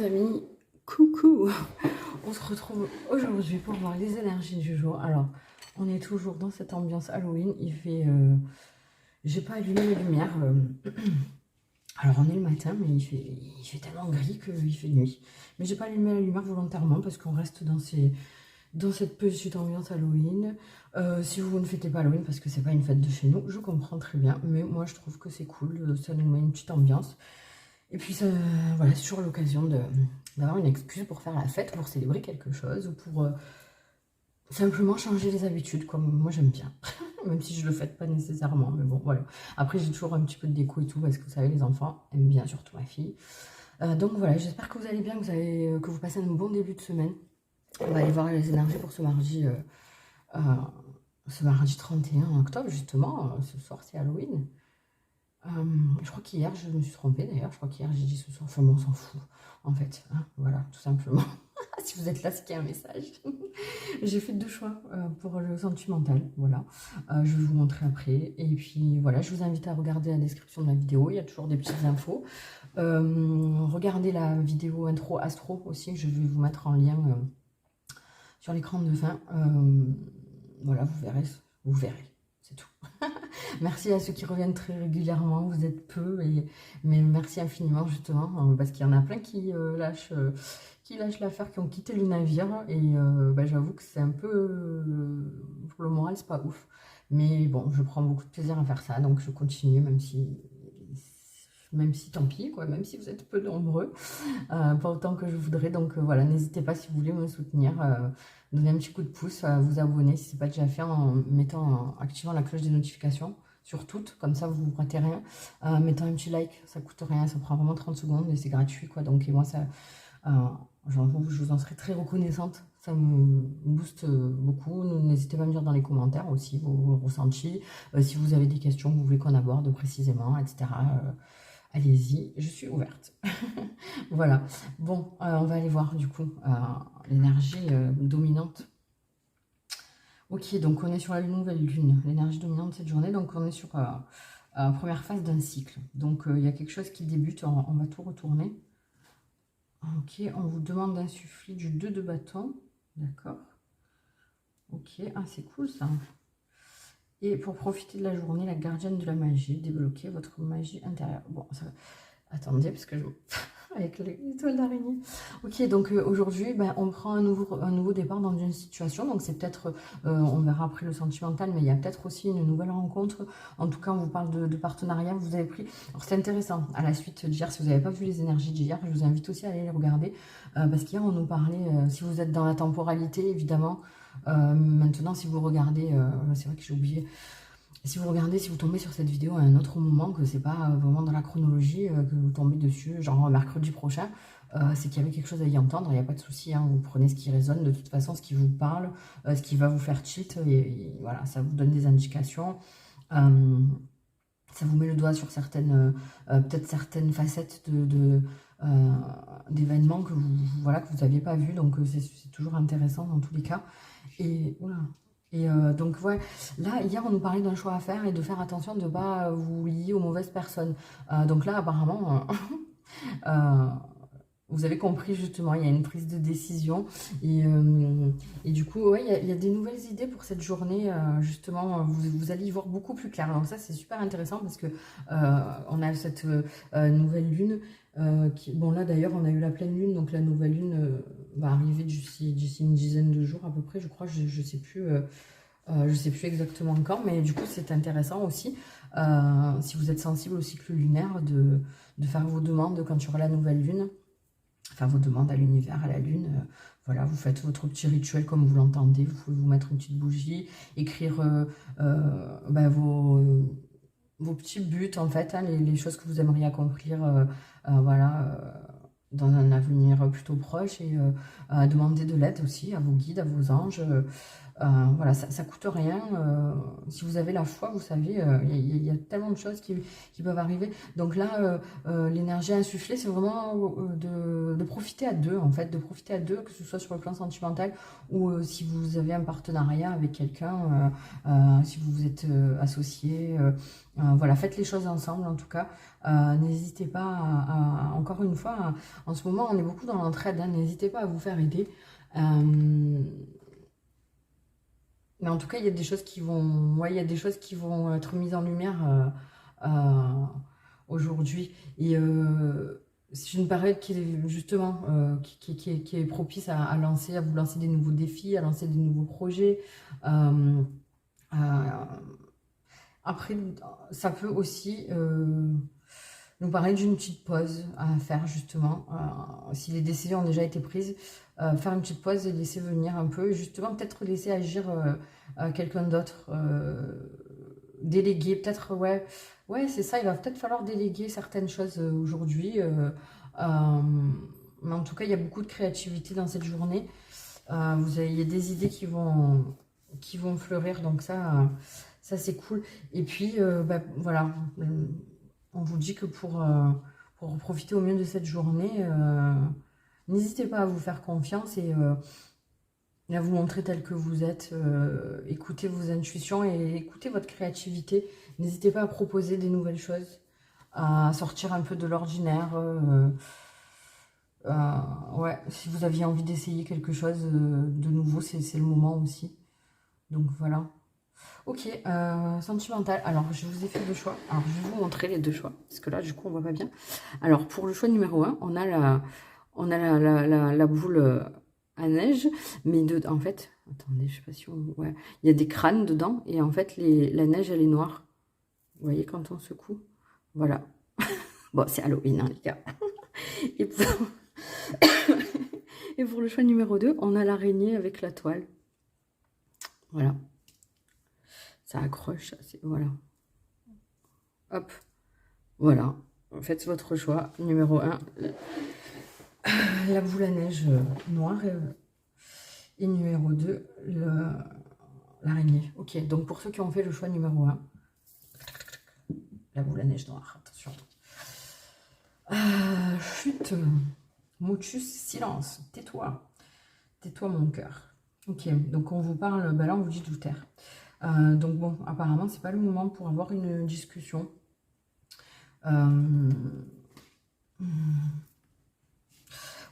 amis, coucou. On se retrouve aujourd'hui pour voir les énergies du jour. Alors, on est toujours dans cette ambiance Halloween. Il fait... j'ai pas allumé les lumières. Alors, on est le matin, mais il fait tellement gris qu'il fait nuit. Mais j'ai pas allumé la lumière volontairement parce qu'on reste dans cette petite ambiance Halloween. Si vous ne fêtez pas Halloween parce que c'est pas une fête de chez nous, je comprends très bien. Mais moi, je trouve que c'est cool. Ça nous met une petite ambiance. Et puis, voilà, c'est toujours l'occasion d'avoir une excuse pour faire la fête, pour célébrer quelque chose, ou pour simplement changer les habitudes, comme moi j'aime bien. Même si je ne le fête pas nécessairement, mais bon, voilà. Après, j'ai toujours un petit peu de déco et tout, parce que vous savez, les enfants aiment bien, surtout ma fille. Donc voilà, j'espère que vous allez bien, que vous passez un bon début de semaine. On va aller voir les énergies pour ce mardi 31 octobre, justement. Ce soir, c'est Halloween. Je crois qu'hier, je me suis trompée d'ailleurs. Je crois qu'hier, j'ai dit ce soir. Enfin bon, on s'en fout, en fait. Hein, voilà, tout simplement. Si vous êtes là, c'est qu'il y a un message. J'ai fait deux choix pour le sentimental. Voilà. Je vais vous montrer après. Et puis voilà, je vous invite à regarder la description de la vidéo. Il y a toujours des petites infos. Regardez la vidéo intro astro aussi. Je vais vous mettre en lien sur l'écran de fin. Voilà, vous verrez. Vous verrez. C'est tout. Merci à ceux qui reviennent très régulièrement, vous êtes peu, mais merci infiniment justement, parce qu'il y en a plein qui lâchent l'affaire, qui ont quitté le navire, et j'avoue que c'est un peu, pour le moral, c'est pas ouf. Mais bon, je prends beaucoup de plaisir à faire ça, donc je continue, même si tant pis, quoi, même si vous êtes peu nombreux, pas autant que je voudrais. Donc voilà, n'hésitez pas si vous voulez me soutenir, donner un petit coup de pouce, vous abonner si ce n'est pas déjà fait, en activant la cloche des notifications sur toutes, comme ça vous ne ratez rien, mettant un petit like, ça coûte rien, ça prend vraiment 30 secondes et c'est gratuit, quoi. Donc, et moi, ça, je vous en serai très reconnaissante, ça me booste beaucoup. N'hésitez pas à me dire dans les commentaires aussi vos ressentis, si vous avez des questions que vous voulez qu'on aborde précisément, etc. Allez-y, je suis ouverte. Voilà. Bon, on va aller voir du coup l'énergie dominante. Ok, donc on est sur la nouvelle lune, l'énergie dominante de cette journée. Donc on est sur première phase d'un cycle. Donc il y a quelque chose qui débute, on va tout retourner. Ok, on vous demande d'insuffler du 2 de bâton. D'accord. Ok, ah c'est cool ça. Et pour profiter de la journée, la gardienne de la magie, débloquez votre magie intérieure. Bon, ça... attendez, parce que je... avec l'étoile d'araignée. Ok, donc aujourd'hui, on prend un nouveau départ dans une situation. Donc c'est peut-être, on verra après le sentimental, mais il y a peut-être aussi une nouvelle rencontre. En tout cas, on vous parle de partenariat. Vous avez pris... Alors c'est intéressant, à la suite d'hier, si vous n'avez pas vu les énergies d'hier, je vous invite aussi à aller les regarder. Parce qu'hier, on nous parlait, si vous êtes dans la temporalité, évidemment. Maintenant, si vous regardez, c'est vrai que j'ai oublié... Si vous regardez, si vous tombez sur cette vidéo à un autre moment, que c'est pas vraiment dans la chronologie, que vous tombez dessus, genre mercredi prochain, c'est qu'il y avait quelque chose à y entendre, il n'y a pas de souci, hein, vous prenez ce qui résonne, de toute façon, ce qui vous parle, ce qui va vous faire tilt, et voilà, ça vous donne des indications. Ça vous met le doigt sur peut-être certaines facettes d'événements que vous n'aviez pas vu, donc c'est toujours intéressant dans tous les cas. Et oula. Et donc, ouais, là, hier, on nous parlait d'un choix à faire et de faire attention de ne pas vous lier aux mauvaises personnes. Donc là, apparemment, vous avez compris, justement, il y a une prise de décision. Et du coup, ouais, il y a des nouvelles idées pour cette journée. Justement, vous allez y voir beaucoup plus clair. Donc ça, c'est super intéressant parce que on a cette nouvelle lune. Bon, là, d'ailleurs, on a eu la pleine lune. Donc la nouvelle lune va arriver d'ici une dizaine de jours à peu près, je crois. Je sais plus... je sais plus exactement quand, mais du coup c'est intéressant aussi, si vous êtes sensible au cycle lunaire, de faire vos demandes quand il y aura la nouvelle lune, faire vos demandes à l'univers, à la lune. Voilà, vous faites votre petit rituel comme vous l'entendez, vous pouvez vous mettre une petite bougie, écrire vos petits buts en fait, hein, les choses que vous aimeriez accomplir, voilà, dans un avenir plutôt proche, et demander de l'aide aussi à vos guides, à vos anges. Voilà, ça coûte rien. Si vous avez la foi, vous savez, il y a tellement de choses qui peuvent arriver. Donc là, l'énergie insufflée, c'est vraiment de profiter à deux, en fait, de profiter à deux, que ce soit sur le plan sentimental ou si vous avez un partenariat avec quelqu'un, si vous vous êtes associé. Voilà, faites les choses ensemble, en tout cas. N'hésitez pas encore une fois, en ce moment, on est beaucoup dans l'entraide, hein, n'hésitez pas à vous faire aider. Mais en tout cas, il y a des choses qui vont, ouais, il y a des choses qui vont être mises en lumière aujourd'hui. Et c'est une période qui est justement qui est propice à lancer, à vous lancer des nouveaux défis, à lancer des nouveaux projets. Euh, Après, ça peut aussi nous parler d'une petite pause à faire justement. Si les décisions ont déjà été prises, faire une petite pause et laisser venir un peu. Et justement, peut-être laisser agir quelqu'un d'autre. Déléguer, peut-être, ouais. Ouais, c'est ça, il va peut-être falloir déléguer certaines choses aujourd'hui. Mais en tout cas, il y a beaucoup de créativité dans cette journée. Il y a des idées qui vont fleurir, donc ça c'est cool. Et puis, bah, voilà, on vous dit que pour profiter au mieux de cette journée, n'hésitez pas à vous faire confiance et à vous montrer tel que vous êtes. Écoutez vos intuitions et écoutez votre créativité. N'hésitez pas à proposer des nouvelles choses, à sortir un peu de l'ordinaire. Ouais, si vous aviez envie d'essayer quelque chose de nouveau, c'est le moment aussi. Donc voilà. Ok, sentimental. Alors, je vous ai fait deux choix. Alors, je vais vous montrer les deux choix. Parce que là, du coup, on voit pas bien. Alors, pour le choix numéro 1, on a la boule à neige. Mais en fait, attendez, je sais pas si on... Ouais, il y a des crânes dedans. Et en fait, la neige, elle est noire. Vous voyez quand on secoue? Voilà. Bon, c'est Halloween, hein, les gars. Et pour... Et pour le choix numéro 2, on a l'araignée avec la toile. Voilà. Ça accroche, voilà. Hop. Voilà. Faites votre choix. Numéro 1, la boule à neige noire. Et numéro 2, l'araignée. Ok, donc pour ceux qui ont fait le choix numéro 1, la boule à neige noire, attention. Chute. Motus, silence. Tais-toi. Tais-toi, mon cœur. Ok, donc on vous parle, bah là on vous dit tout taire. Donc bon, apparemment c'est pas le moment pour avoir une discussion.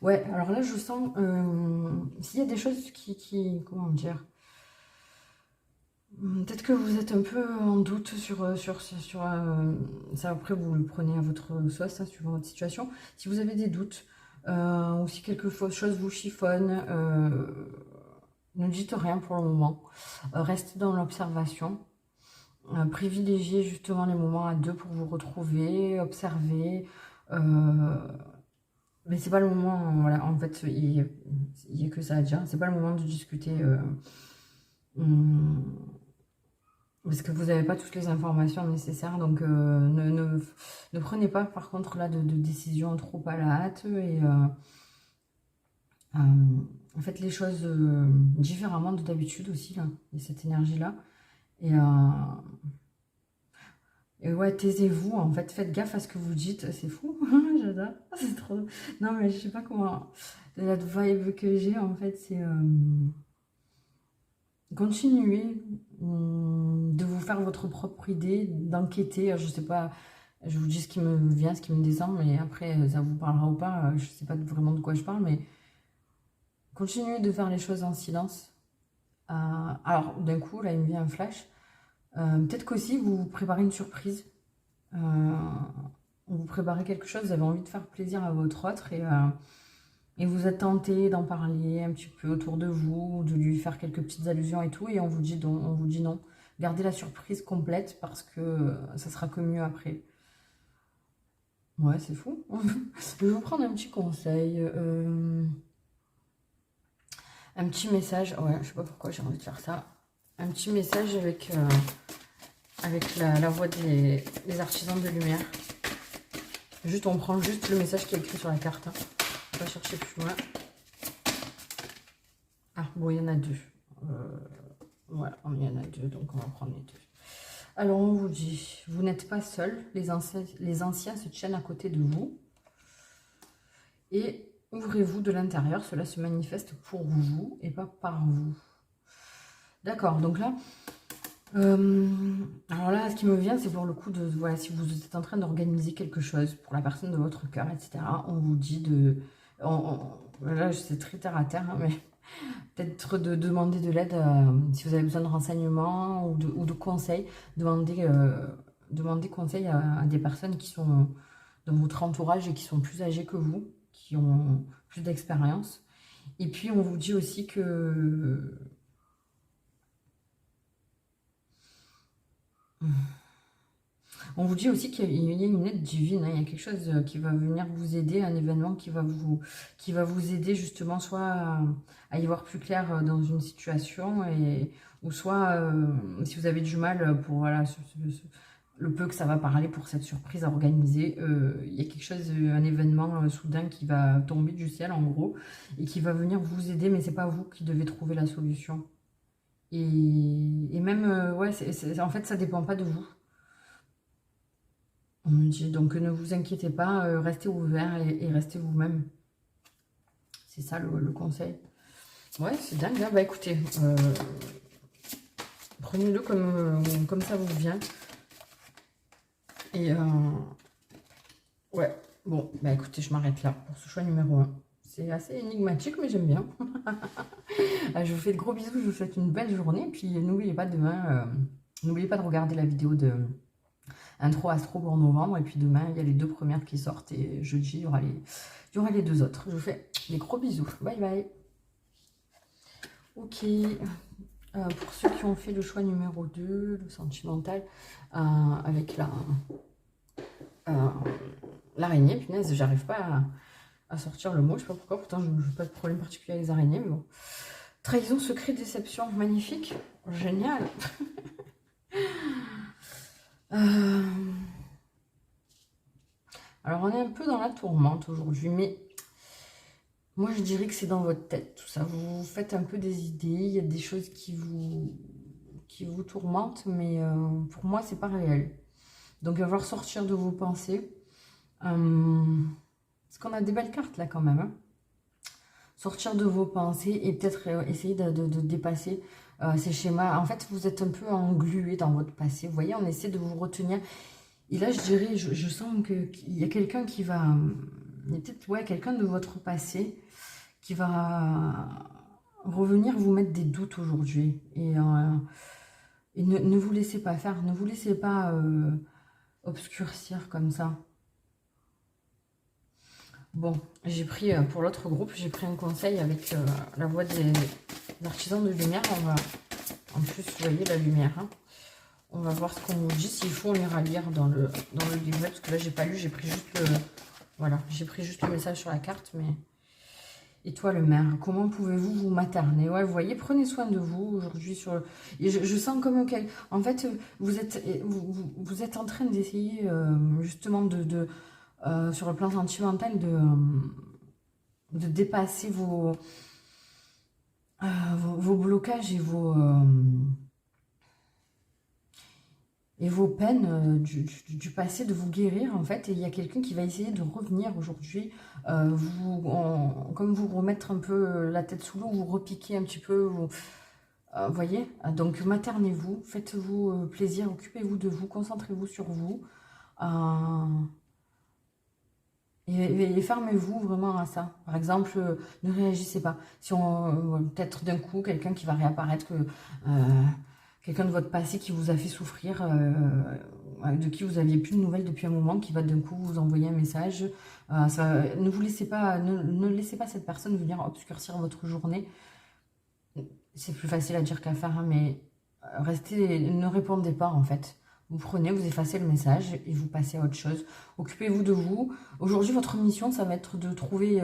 Ouais, alors là je sens s'il y a des choses comment dire, peut-être que vous êtes un peu en doute sur ça. Après vous le prenez à votre sauce, hein, suivant votre situation. Si vous avez des doutes ou si quelque chose vous chiffonne, ne dites rien pour le moment. Restez dans l'observation. Privilégiez justement les moments à deux pour vous retrouver, observer. Mais c'est pas le moment, voilà, en fait, il y a que ça à dire. C'est pas le moment de discuter. Parce que vous n'avez pas toutes les informations nécessaires. Donc ne prenez pas par contre là de décision trop à la hâte. Et faites les choses différemment de d'habitude aussi. Là. Il y a cette énergie-là. Et ouais, taisez-vous, en fait, faites gaffe à ce que vous dites, c'est fou, j'adore, c'est trop... Non, mais je sais pas comment... La vibe que j'ai, en fait, c'est... continuer de vous faire votre propre idée, d'enquêter, je sais pas, je vous dis ce qui me vient, ce qui me descend, mais après, ça vous parlera ou pas, je sais pas vraiment de quoi je parle, mais continuez de faire les choses en silence. Alors, d'un coup, là, il me vient un flash. Peut-être qu'aussi vous vous préparez une surprise, vous préparez quelque chose, vous avez envie de faire plaisir à votre autre et vous êtes tenté d'en parler un petit peu autour de vous, de lui faire quelques petites allusions et tout, et on vous dit non. Gardez la surprise complète parce que ça sera que mieux après. Ouais, c'est fou. Je vais vous prendre un petit conseil, un petit message. Ouais, je sais pas pourquoi j'ai envie de faire ça. Un petit message avec la voix des artisans de lumière. Juste, on prend juste le message qui est écrit sur la carte. Hein. On va chercher plus loin. Ah, bon, il y en a deux. Voilà, il y en a deux, donc on va prendre les deux. Alors, on vous dit, vous n'êtes pas seul, les anciens se tiennent à côté de vous. Et ouvrez-vous de l'intérieur, cela se manifeste pour vous et pas par vous. D'accord, donc là, alors là, ce qui me vient, c'est pour le coup de, voilà, si vous êtes en train d'organiser quelque chose pour la personne de votre cœur, etc., on vous dit de, là, c'est très terre à terre, hein, mais peut-être de demander de l'aide, si vous avez besoin de renseignements ou de conseils, demander conseil à des personnes qui sont dans votre entourage et qui sont plus âgées que vous, qui ont plus d'expérience. Et puis, on vous dit aussi que... On vous dit aussi qu'il y a une aide divine, hein, il y a quelque chose qui va venir vous aider, un événement qui va vous aider justement soit à y voir plus clair dans une situation, ou soit si vous avez du mal pour voilà, le peu que ça va parler pour cette surprise à organiser, il y a quelque chose, un événement soudain qui va tomber du ciel en gros, et qui va venir vous aider, mais c'est pas vous qui devez trouver la solution. Et même, ouais, en fait, ça dépend pas de vous. On me dit, donc ne vous inquiétez pas, restez ouvert et restez vous-même. C'est ça le conseil. Ouais, c'est dingue. Hein. Bah écoutez, prenez-le comme ça vous vient. Et ouais, bon, bah écoutez, je m'arrête là pour ce choix numéro 1. C'est assez énigmatique, mais j'aime bien. Je vous fais de gros bisous, je vous souhaite une belle journée. Et puis n'oubliez pas demain, n'oubliez pas de regarder la vidéo de Intro Astro pour novembre. Et puis demain, il y a les 2 premières qui sortent. Et jeudi, il y aura les 2 autres. Je vous fais des gros bisous. Bye bye. Ok. Pour ceux qui ont fait le choix numéro 2, le sentimental, avec l'araignée, punaise, j'arrive pas à sortir le mot, je sais pas pourquoi, pourtant je n'ai pas de problème particulier avec les araignées, mais bon. Trahison, secret, déception, magnifique, génial. Alors on est un peu dans la tourmente aujourd'hui, mais moi je dirais que c'est dans votre tête tout ça. Vous faites un peu des idées, il y a des choses qui vous tourmentent, mais pour moi c'est pas réel. Donc il va falloir sortir de vos pensées. Parce qu'on a des belles cartes là quand même. Hein. Sortir de vos pensées et peut-être essayer de dépasser ces schémas. En fait, vous êtes un peu englué dans votre passé. Vous voyez, on essaie de vous retenir. Et là, je dirais, je sens qu'il y a quelqu'un qui va... Il y a peut-être ouais, quelqu'un de votre passé qui va revenir vous mettre des doutes aujourd'hui. Et ne vous laissez pas faire. Ne vous laissez pas obscurcir comme ça. Bon, j'ai pris, pour l'autre groupe, j'ai pris un conseil avec la voix des artisans de lumière. On va, en plus, vous voyez la lumière. Hein. On va voir ce qu'on nous dit. S'il faut, on ira lire dans le livret. Parce que là, j'ai pas lu, j'ai pris juste le... Voilà, j'ai pris juste le message sur la carte. Mais et toi, le maire, comment pouvez-vous vous materner? Ouais, vous voyez, prenez soin de vous aujourd'hui. Et je sens comme... En fait, vous êtes en train d'essayer justement sur le plan sentimental de dépasser vos blocages et vos peines du passé, de vous guérir en fait. Et il y a quelqu'un qui va essayer de revenir aujourd'hui, comme vous remettre un peu la tête sous l'eau, vous repiquer un petit peu, vous voyez. Donc maternez-vous, faites-vous plaisir, occupez-vous de vous, concentrez-vous sur vous. Et fermez-vous vraiment à ça. Par exemple, ne réagissez pas. Si peut-être d'un coup, quelqu'un qui va réapparaître, quelqu'un de votre passé qui vous a fait souffrir, de qui vous n'aviez plus de nouvelles depuis un moment, qui va d'un coup vous envoyer un message. Ne vous laissez pas, ne laissez pas cette personne venir obscurcir votre journée. C'est plus facile à dire qu'à faire, hein, mais ne répondez pas en fait. Vous prenez, vous effacez le message et vous passez à autre chose. Occupez-vous de vous. Aujourd'hui, votre mission, ça va être de trouver,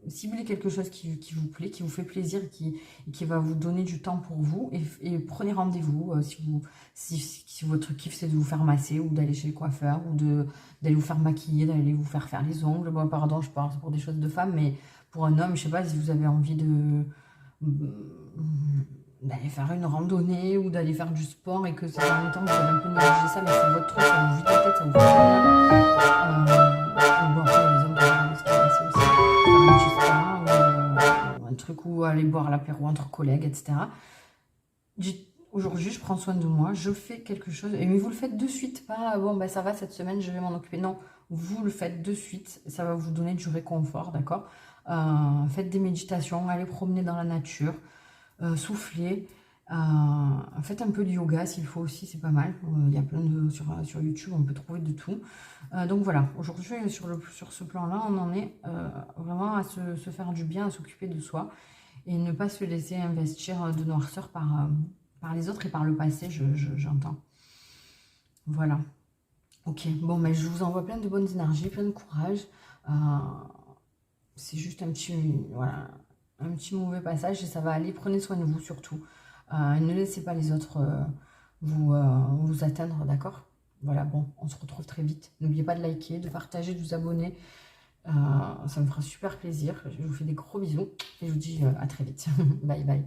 cibler quelque chose qui vous plaît, qui vous fait plaisir, qui va vous donner du temps pour vous. Et prenez rendez-vous si votre kiff, c'est de vous faire masser ou d'aller chez le coiffeur ou d'aller vous faire maquiller, d'aller vous faire les ongles. Bon, pardon, je parle pour des choses de femmes, mais pour un homme, je sais pas si vous avez envie d'aller faire une randonnée ou d'aller faire du sport et que ça fait longtemps que vous avez un peu négligé ça, mais c'est votre truc, ça vous vide la tête, ça vous fait bien. Bon, après, les hommes peuvent regarder ce qui est passé aussi, faire un petit spa ou un truc où aller boire l'apéro entre collègues, etc. Aujourd'hui, je prends soin de moi, je fais quelque chose, mais vous le faites de suite, pas bon, ben ça va cette semaine, je vais m'en occuper. Non, vous le faites de suite, ça va vous donner du réconfort, d'accord? Faites des méditations, allez promener dans la nature, soufflez, faites un peu de yoga s'il faut aussi, c'est pas mal. Il y a plein de sur YouTube, on peut trouver de tout. Donc voilà, aujourd'hui, sur ce plan-là, on en est vraiment à se faire du bien, à s'occuper de soi et ne pas se laisser investir de noirceur par les autres et par le passé, j'entends. Voilà. Ok, bon, mais je vous envoie plein de bonnes énergies, plein de courage. C'est juste un petit, voilà, un petit mauvais passage et ça va aller. Prenez soin de vous surtout. Ne laissez pas les autres vous atteindre, d'accord? Voilà, bon, on se retrouve très vite. N'oubliez pas de liker, de partager, de vous abonner. Ça me fera super plaisir. Je vous fais des gros bisous et je vous dis à très vite. Bye bye.